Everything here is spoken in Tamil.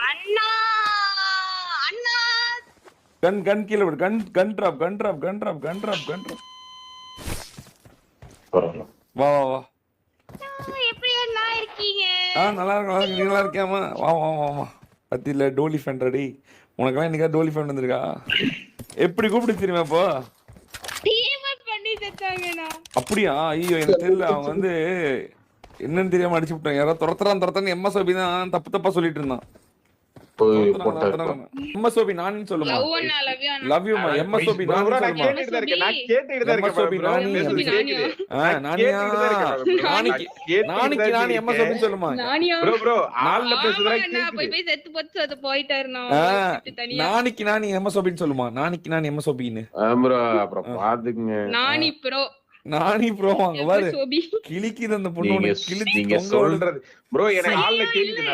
அண்ணா அண்ணா கன் கீழே விடு. கன் டிராப். வா வா வா. எப்படி அண்ணா இருக்கீங்க? நல்லா இருக்கு. நீ நல்லா இருக்கியாமா? வா வா வா வா. பத்தியில டோலி ஃபேன் ரெடி. உனக்கெல்லாம் இன்னைக்கா டோலி ஃபேன் வந்திருக்கா? எப்படி கூப்பிட்டு தெரியுமா இப்போ? டீமப் பண்ணி செத்தாங்கண்ணா. அப்படியா? ஐயோ எனக்கு தெரியல. அவங்க வந்து என்னன்னு தெரியாம அடிச்சு விட்டாங்க. யாரோ துரத்துறான்னு எம்எஸ்ஓபி தான் தப்பா சொல்லிட்டு இருந்தான். எம்எஸ்ஓபி நான் சொல்லுமா? லவ் அண்ணா லவ் யூ மா. எம்எஸ்ஓபி நான் சொல்லுமா? நான் கேட்டுட்டு தான் எம்எஸ்ஓபி இருக்கேன். நானி. நானியா நானிக்கு நானி எம்எஸ்ஓபி சொல்லுமா? நானியா ப்ரோ ஆல்ல பேசுறா அண்ணா போய் செத்து போட்டு போயிட்டாருண்ணா. தனியா நானிக்கு நானி எம்எஸ்ஓபி சொல்லுமா? நானிக்கு நானி எம்எஸ்ஓபின்னு. ப்ரோ அப்புறம் பாத்துங்க. நானி ப்ரோ நானி ப்ரோ அங்க பாரு. சோபி கிளிக்குது அந்த பொண்ணு. நீங்க சொல்றது ப்ரோ எனக்கு ஆல்ல கேக்குது.